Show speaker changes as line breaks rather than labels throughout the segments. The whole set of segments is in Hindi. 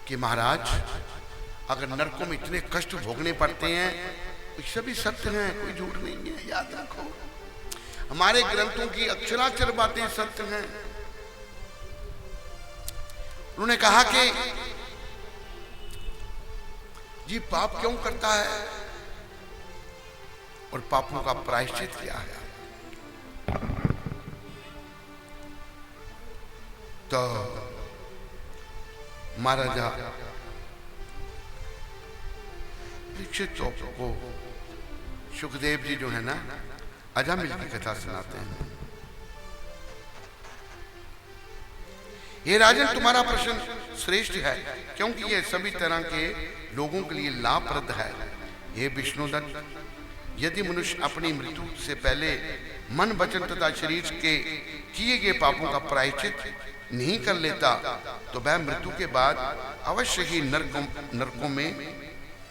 कि महाराज अगर नरकों में इतने कष्ट भोगने पड़ते हैं तो सभी सत्य हैं, कोई झूठ नहीं है, याद रखो। हमारे ग्रंथों की अक्षराक्षर बातें सत्य हैं। उन्होंने कहा कि जी पाप क्यों करता है और पापों का प्रायश्चित क्या है? तो महाराजा परीक्षित को सुखदेव जी जो है ना अजामिल की कथा सुनाते हैं। ये राजन तुम्हारा प्रश्न श्रेष्ठ है, क्योंकि ये सभी तरह के लोगों के लिए लाभप्रद है। ये विष्णुदत्त, यदि मनुष्य अपनी मृत्यु से पहले मन वचन तथा शरीर के किए गए पापों का प्रायश्चित नहीं कर लेता तो वह मृत्यु के बाद अवश्य ही नरकों में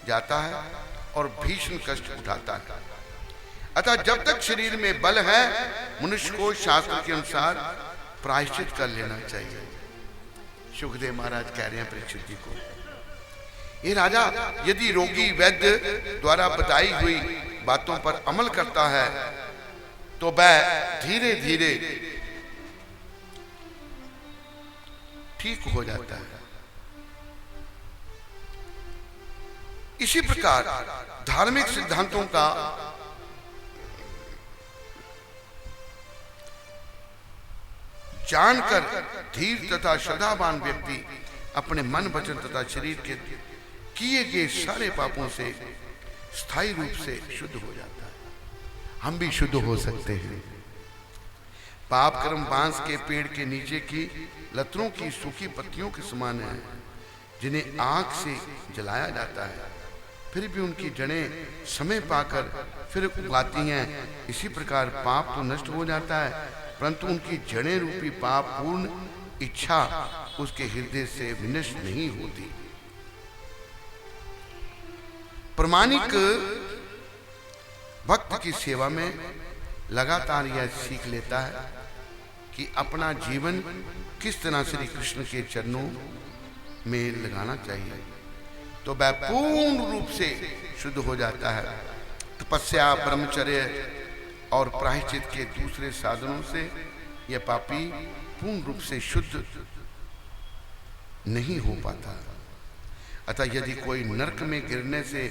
जाता है और भीषण कष्ट उठाता है। अतः जब तक शरीर में बल है मनुष्य को शास्त्र के अनुसार प्रायश्चित कर लेना चाहिए। सुखदेव महाराज कह रहे हैं परीक्षित जी को, ये राजा यदि रोगी वैद्य द्वारा बताई हुई बातों पर अमल करता है तो वह धीरे धीरे ठीक हो जाता है। इसी प्रकार धार्मिक सिद्धांतों का जानकर धीर तथा श्रद्धावान व्यक्ति अपने मन वचन तथा शरीर के किए गए सारे पापों से स्थायी रूप से शुद्ध हो जाता है। हम भी शुद्ध हो सकते हैं। पाप कर्म बांस के पेड़ के नीचे की लतरों की सूखी पत्तियों के समान है, जिन्हें आग से जलाया जाता है, फिर भी उनकी जड़ें समय पाकर फिर उगाती हैं। इसी प्रकार पाप तो नष्ट हो जाता है, परंतु उनकी जड़ें रूपी पाप पूर्ण इच्छा उसके हृदय से विनष्ट नहीं होती। प्रामाणिक भक्त की सेवा में लगातार यह सीख लेता है कि अपना जीवन किस तरह श्री कृष्ण के चरणों में लगाना चाहिए, तो वह पूर्ण रूप से शुद्ध हो जाता है। तपस्या, ब्रह्मचर्य और प्रायश्चित के दूसरे साधनों से यह पापी पूर्ण रूप से शुद्ध नहीं हो पाता। अतः यदि कोई नरक में गिरने से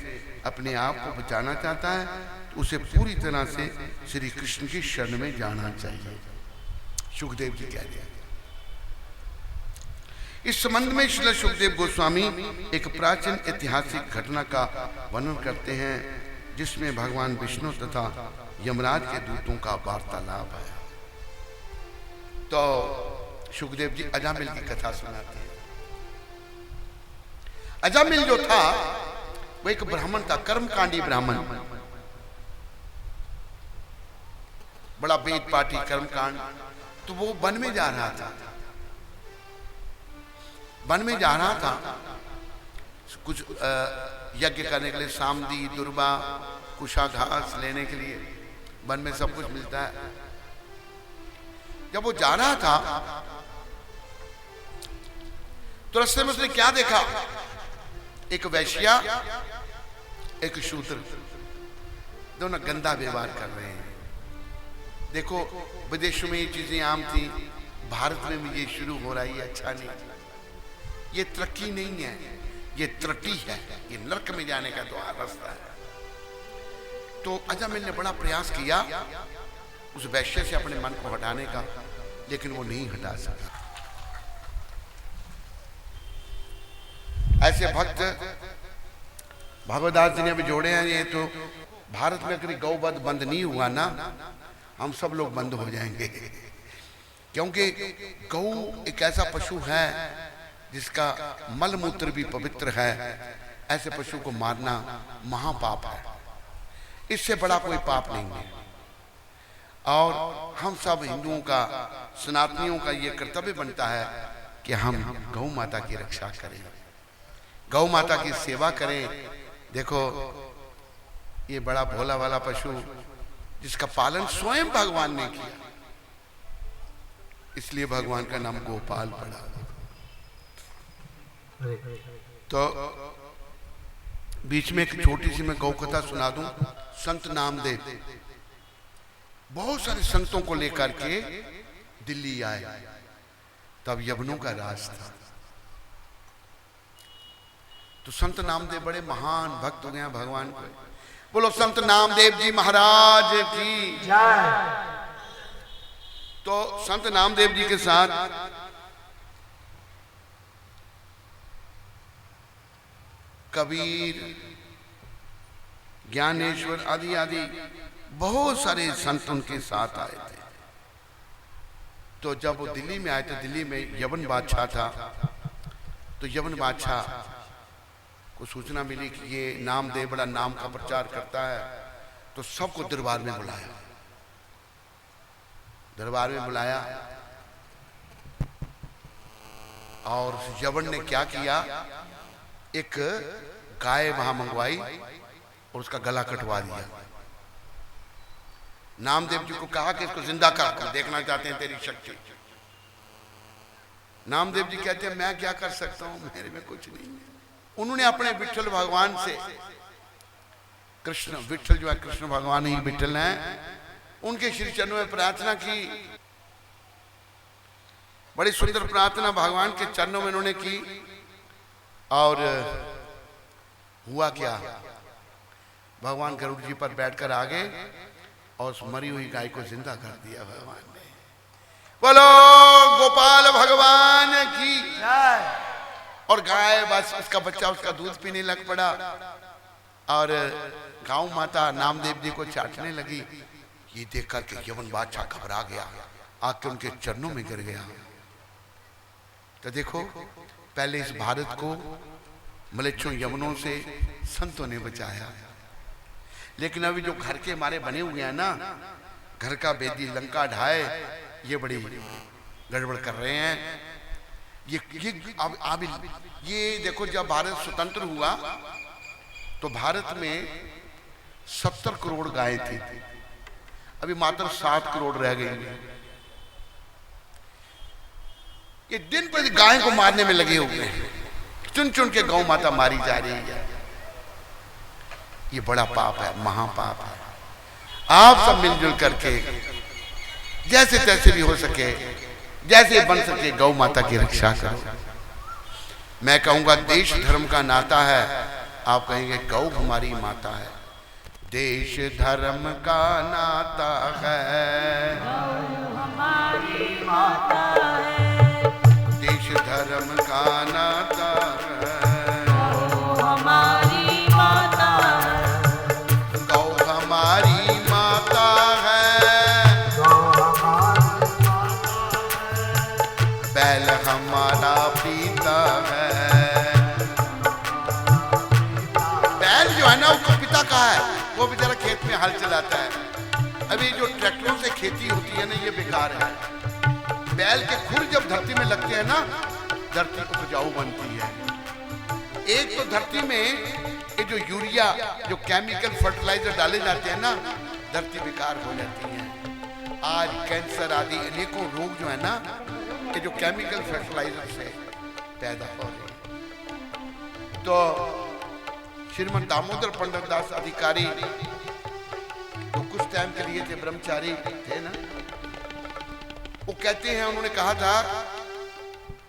अपने आप को बचाना चाहता है तो उसे पूरी तरह से श्री कृष्ण की शरण में जाना चाहिए। सुखदेव जी कह रहे हैं। इस संबंध में श्रील सुखदेव गोस्वामी एक प्राचीन ऐतिहासिक घटना का वर्णन करते हैं, जिसमें भगवान विष्णु तथा यमराज के दूतों का वार्तालाप है। तो सुखदेव जी अजामिल की कथा सुनाते हैं। अजामिल जो था वो एक ब्राह्मण था, कर्मकांडी ब्राह्मण, बड़ा वेद पाठी कर्मकांड। तो वो वन में जा रहा था, वन में जा रहा था कुछ यज्ञ करने के लिए, सामदी, दुर्वा, कुशा घास लेने के लिए। वन में सब कुछ मिलता है। जब वो जा रहा था तो रास्ते में उसने क्या देखा? एक वैश्या, एक शूद्र, दोनों गंदा व्यवहार कर रहे हैं। देखो विदेशों में ये चीजें आम थी, भारत में भी ये शुरू हो रहा है। ये अच्छा नहीं, ये तरक्की नहीं है, ये त्रटी है, ये नरक में जाने का द्वार रास्ता है। तो अजामिल ने बड़ा प्रयास किया उस वैश्य से अपने मन को हटाने का, लेकिन वो नहीं हटा सका। ऐसे भक्त भगवदास जी ने भी जोड़े हैं। ये तो भारत में अगर गौवध बंद नहीं हुआ ना, हम सब लोग बंद हो जाएंगे, क्योंकि गौ एक ऐसा पशु है जिसका मल मूत्र भी पवित्र है। ऐसे पशु को मारना महापाप है, इससे बड़ा कोई पाप नहीं है। और हम सब हिंदुओं का, सनातनियों का ये कर्तव्य बनता है कि हम गौ माता की रक्षा करें, गौ माता की सेवा करें। देखो ये बड़ा भोला वाला पशु जिसका पालन स्वयं भगवान ने किया, इसलिए भगवान का नाम गोपाल पड़ा। तो बीच में एक छोटी सी मैं गौ कथा सुना दूं। संत नामदेव बहुत सारे संतों को लेकर के दिल्ली आए, तब यवनों का राज था। तो संत नामदेव बड़े महान भक्त हो गए भगवान को। बोलो संत नामदेव जी महाराज की जय। तो संत नामदेव जी के साथ कबीर, ज्ञानेश्वर आदि आदि बहुत सारे संत उनके साथ आए थे। तो जब वो दिल्ली में आए थे, दिल्ली में यवन बादशाह था, तो यवन बादशाह को सूचना मिली कि ये नामदेव बड़ा नाम का प्रचार करता है, तो सबको दरबार में बुलाया। दरबार में बुलाया और यवन ने क्या किया, एक गाय वहां मंगवाई और उसका गला कटवा दिया। नामदेव जी को कहा कि इसको जिंदा कर, देखना चाहते हैं तेरी शक्ति। नामदेव जी कहते हैं मैं क्या कर सकता हूं, मेरे में कुछ नहीं है। उन्होंने अपने विठल भगवान से, कृष्ण विठल जो है, कृष्ण भगवान ही विठल हैं, उनके श्री चरणों में प्रार्थना की। बड़ी सुंदर प्रार्थना भगवान के चरणों में उन्होंने की। और हुआ क्या, भगवान गरुड़ जी पर बैठकर आ गए और उस मरी हुई गाय को जिंदा कर दिया भगवान ने। बोलो गोपाल भगवान की जय। और गाय बस उसका बच्चा उसका दूध पीने लग पड़ा और गांव माता नामदेव जी को चाटने लगी। ये देख करके यवन बादशाह घबरा गया, आके उनके चरणों में गिर गया। तो देखो पहले इस भारत को मलेच्छों यवनों से संतों ने बचाया, लेकिन अभी जो घर के हमारे बने हुए हैं ना, घर का बेदी लंका ढाए, ये बड़ी गड़बड़ कर रहे हैं। ये देखो जब भारत स्वतंत्र हुआ तो भारत में 70 करोड़ गायें थी, अभी मात्र 7 करोड़ रह गई। ये दिन पर गाय को मारने में लगे हुए हैं, चुन चुन के गौ माता मारी जा रही है। ये बड़ा पाप है, महापाप है। आप सब मिलजुल करके जैसे तैसे भी हो सके, जैसे बन सके, गौ माता की रक्षा करो। मैं कहूंगा देश धर्म का नाता है, आप कहेंगे गौ हमारी माता है। देश धर्म का नाता है, हमारी माता है। देश धर्म का नाता है, गौ हमारी माता है। गौ हमारी माता है, बैल हमारा पिता है। बैल जो है ना उसको पिता कहा है, वो बेचारा खेत में हल चलाता है। अभी जो ट्रैक्टरों से खेती होती है ना, ये बेकार है। बैल के खुर जब धरती में लगते हैं ना, धरती उपजाऊ बनती है। एक तो धरती में ये जो यूरिया, जो केमिकल फर्टिलाइजर डाले जाते हैं ना, धरती बेकार हो जाती है। आज कैंसर आदि अनेकों रोग जो है ना, ये जो केमिकल फर्टिलाइजर से पैदा हो रहे। तो श्रीमद दामोदर पंडित दास अधिकारी तो कुछ टाइम के लिए थे, ब्रह्मचारी थे ना, वो कहते हैं, उन्होंने कहा था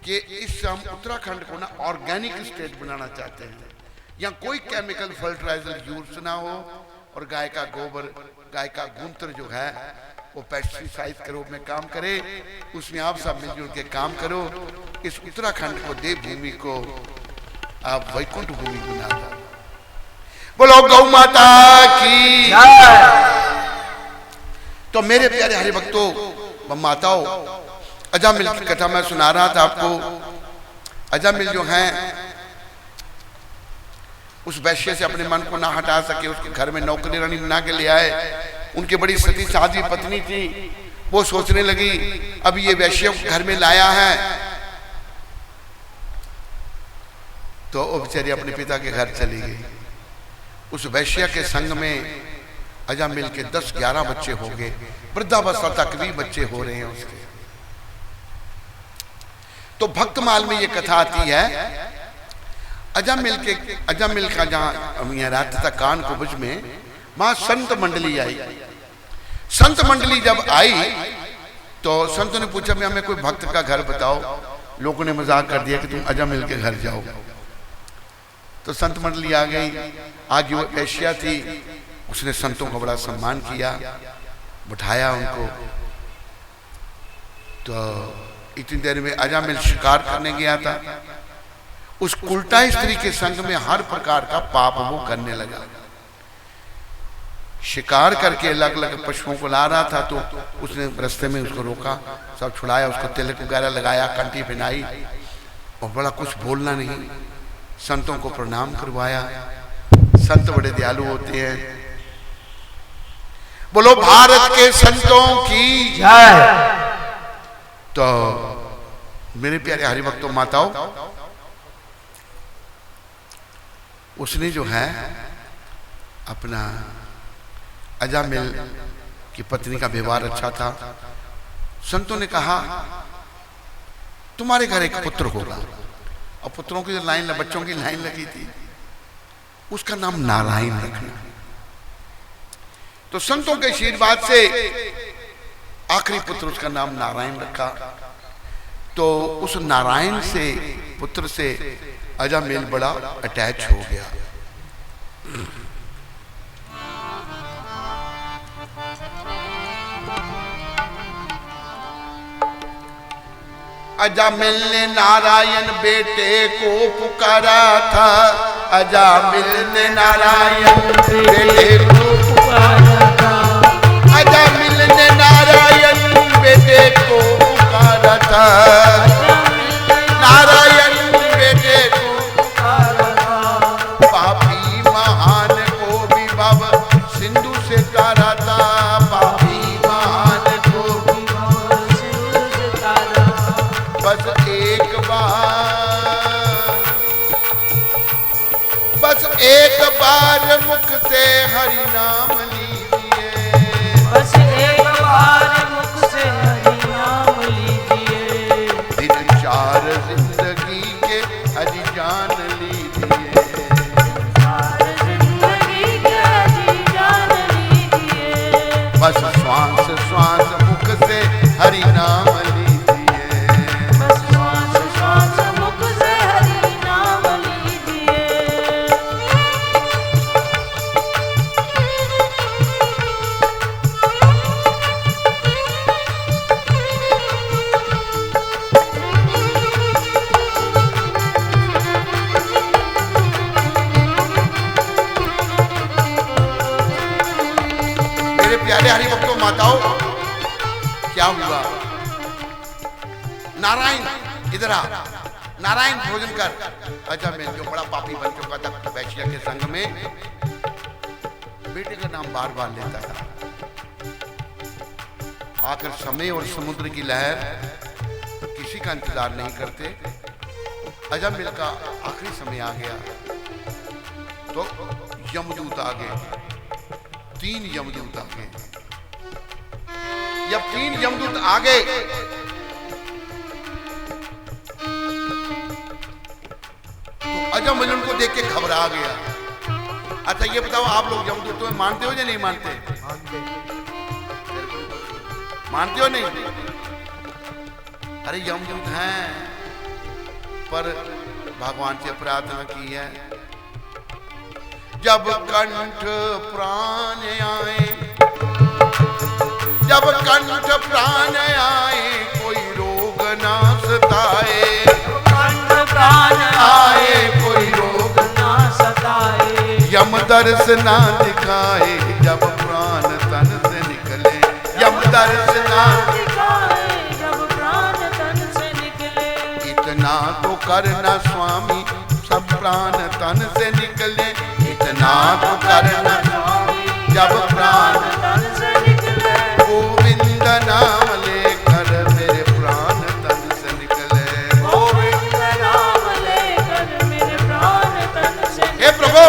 कि इस हम उत्तराखंड को ना ऑर्गेनिक स्टेट बनाना चाहते हैं, यहाँ कोई केमिकल फर्टिलाइजर यूज ना हो, और गाय का गोबर, गाय का गूंत्र जो है वो पेस्टिसाइड के रूप में काम करे। उसमें आप सब मिलजुल के काम करो। इस उत्तराखंड को, देव भूमि को आप वैकुंठ भूमि बना दो। बोलो गौ माता की जय। तो मेरे प्यारे हरि भक्तों, माताओं, अजामिल की कथा मैं सुना रहा था आपको। अजामिल जो हैं उस वैश्य से अपने मन को ना हटा सके, उसके घर में नौकरी रानी बना के ले आए। उनकी बड़ी सती साध्वी पत्नी थी, वो सोचने लगी अब ये वैश्य घर में लाया है तो वो बेचारी अपने पिता के घर चली गई। उस वैश्य के संग में अजामिल के 10-11 बच्चे हो गए, वृद्धावस्था तक भी बच्चे हो रहे हैं उसके। तो भक्तमाल में ये कथा आती है अजामिल का जहाँ यहाँ रहता था कानकुब्ज में, वहां संत मंडली आई। संत मंडली जब आई तो संतों ने पूछा मैं हमें कोई भक्त का घर बताओ। लोगों ने मजाक कर दिया कि तुम अजामिल के घर जाओ। तो संत मंडली आ गई। आज वो एशिया थी, उसने संतों का बड़ा सम्मान किया, बिठाया उनको। तो इतनी देर में अजामिल शिकार करने गया था। उस उल्टा स्त्री के संग में हर प्रकार का पाप वो करने लगा। शिकार करके अलग अलग पशुओं को ला रहा था, तो उसने रास्ते में उसको रोका, सब छुड़ाया, उसको तिलक वगैरह लगाया, कंठी पहनाई, और बड़ा कुछ बोलना नहीं, संतों को प्रणाम करवाया। संत बड़े दयालु होते हैं। बोलो भारत के संतों की जय। तो मेरे प्यारे हरिभक्तों माताओं, उसने जो है अपना अजामिल की पत्नी का व्यवहार अच्छा था। संतों ने कहा तुम्हारे घर एक पुत्र होगा, और पुत्रों की जो लाइन, बच्चों की लाइन लगी थी, उसका नाम नारायण रखना। तो संतों के आशीर्वाद से आखिरी पुत्र उसका नाम नारायण रखा। तो उस नारायण से पुत्र से अजामिल बड़ा अटैच हो गया। अजामिल ने नारायण बेटे को पुकारा था। अजामिल ने नारायण बेटे को पुकारा था। अजामिल ने नारायण बेटे को पुकारा था। नारायण बेटे को पुकारा था। पापी महान को भी भव सिंधु से तारा था। पापी महान को भी भव सिंधु से तारा। बस एक बार मुख से हरि नाम लीजिए। बस एक बार मुख से हरि नाम लीजिए। दिन चार जिंदगी के हरि जान लीजिए। चार जिंदगी के हरि जान लीजिए। बस श्वास श्वास मुख से हरि नाम लीजिए। बस श्वास श्वास मुख से हरि नाम लीजिए। प्यारे हरिभक्तों माताओं, क्या हुआ? नारायण इधर आ, नारायण भोजन कर। अजामिल जो बड़ा पापी बन चुका था वैश्या के संग में, बेटे का नाम बार बार लेता था। आकर समय और समुद्र की लहर किसी का इंतजार नहीं करते। अजामिल का आखिरी समय आ गया तो यमदूत आ गए। 3 यमदूत आ गए। जब 3 यमदूत आ गए तो अजामिल उनको देख के घबरा गया। अच्छा ये बताओ, आप लोग यमदूतों में मानते हो या नहीं मानते? मानते हो नहीं? अरे यमदूत हैं, पर भगवान से प्रार्थना की है, जब कंठ प्राण आए, जब कंठ प्राण आए, कोई रोग ना सताए। कंठ प्राण आए, कोई रोग ना सताए। यम दर्श ना दिखाए, जब प्राण तन से निकले। यम दर्श ना दिखाए, जब प्राण तन से निकले। इतना तो करना स्वामी, सब प्राण तन से निकले। इतना तो करना जब प्राण तन से निकले। गोविंद नाम लेकर मेरे प्राण तन से निकले। गोविंद नाम लेकर मेरे प्राण तन से निकले। हे प्रभु,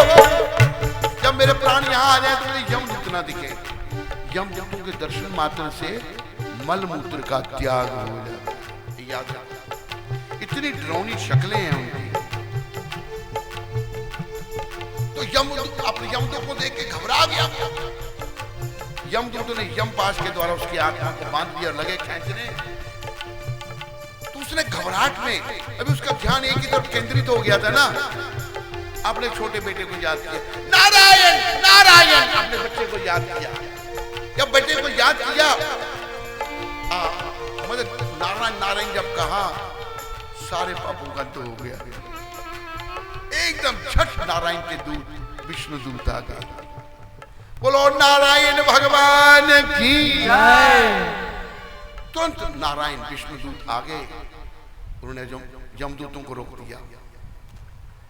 जब मेरे प्राण यहाँ आ जाए तो मुझे यमदूत ना दिखे। यमदूतों के दर्शन मात्र से मल मूत्र का त्याग हो जाए। याद रखो, इतनी डरावनी शक्लें हैं उनकी। तो यमदूत को देख के घबरा गया। यमदूत ने यमपाश के द्वारा उसकी आत्मा को बांध दिया और लगे खींचने। तो उसने घबराहट में, अभी उसका ध्यान एक ही तरफ केंद्रित हो गया था ना, अपने छोटे बेटे को याद किया, नारायण नारायण, अपने बच्चे को याद किया। जब बेटे को याद किया, मतलब नारायण नारायण जब कहा, सारे पापों का अंत हो गया। एकदम झट नारायण के दूत विष्णु दूत आ गए। बोलो नारायण भगवान की जय। तुरंत नारायण विष्णु दूत आ गए। उन्होंने यमदूतों को रोक दिया।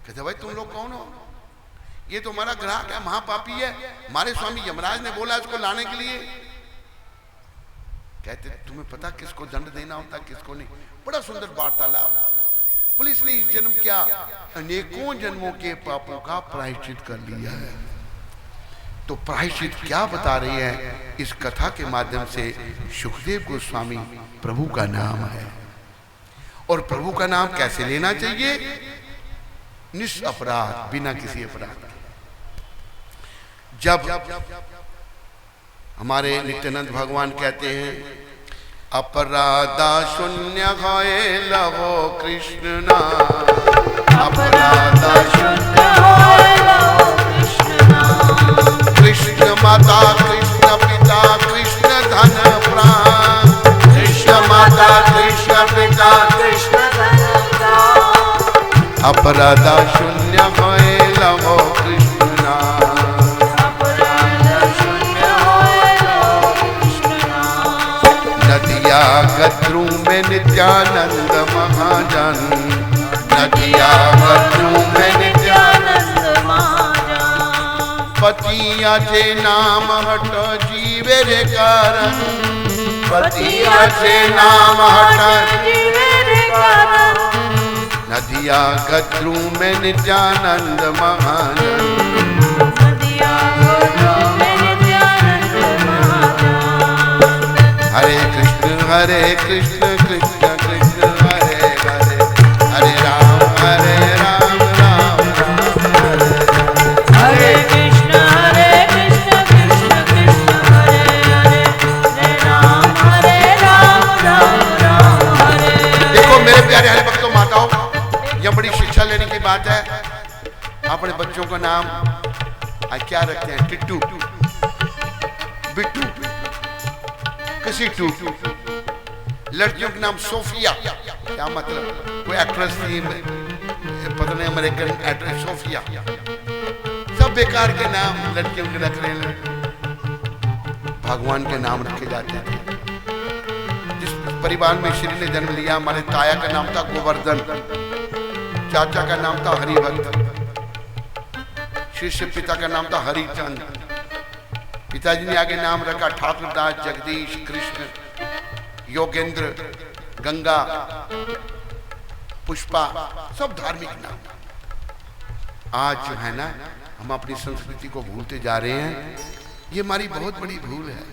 कहते भाई तुम लोग कौन हो? ये तो हमारा ग्राहक है, महापापी है, हमारे स्वामी यमराज ने बोला इसको लाने के लिए। कहते तुम्हें पता किसको दंड देना होता, किसको नहीं? बड़ा सुंदर वार्तालाप। पुलिस ने इस जन्म क्या अनेकों जन्मों के पापों का प्रायश्चित कर लिया है। तो प्रायश्चित क्या बता रही है इस कथा के माध्यम से? सुखदेव गोस्वामी प्रभु का नाम है। और प्रभु का नाम कैसे लेना चाहिए? निष्अपराध, बिना किसी अपराध। जब हमारे नित्यानंद भगवान कहते हैं अपराधा शून्य होए लवो कृष्ण नाम, अपराधा शून्य होए लवो कृष्ण नाम। कृष्ण माता कृष्ण पिता कृष्ण धन प्राण, कृष्ण माता कृष्ण पिता कृष्ण धन प्राण। अपराधा शून्य होए लवो कृष्ण नाम, नदिया गद्रू में नित्यानंद महाजन, नदिया गद्रू में नित्यानंद महाजन। पतिया जे नाम हट जीवे रे कारण, पतिया जे नाम हट जीवे रे कारण। नदिया गद्रू में नित्यानंद महाजन, नदिया गद्रू में नित्यानंद महाजन। हरे कृष्ण कृष्ण कृष्ण हरे हरे, हरे राम राम राम हरे हरे। कृष्ण कृष्ण कृष्ण हरे हरे, हरे राम राम राम हरे। देखो मेरे प्यारे हरि भक्तों माताओं, यह बड़ी शिक्षा लेने की बात है। अपने बच्चों का नाम क्या रखते हैं? टिट्टू, बिट्टू, किसी टू। लड़कियों के नाम सोफिया, क्या मतलब? कोई एक्ट्रेस थी, पता नहीं, अमेरिकन एक्ट्रेस सोफिया। सब बेकार के नाम लड़कियों के रख रहे हैं। भगवान के नाम रखे जाते थे। जिस परिवार में श्री ने जन्म लिया, हमारे ताया का नाम था गोवर्धन, चाचा का नाम था हरिभक्त, शिष्य पिता का नाम था हरिचंद, पिताजी ने आगे नाम रखा ठाकुरदास, जगदीश, कृष्ण, योगेंद्र, गंगा, पुष्पा, सब धार्मिक नाम। आज जो है ना, हम अपनी संस्कृति को भूलते जा रहे हैं। ये हमारी बहुत बड़ी भूल है।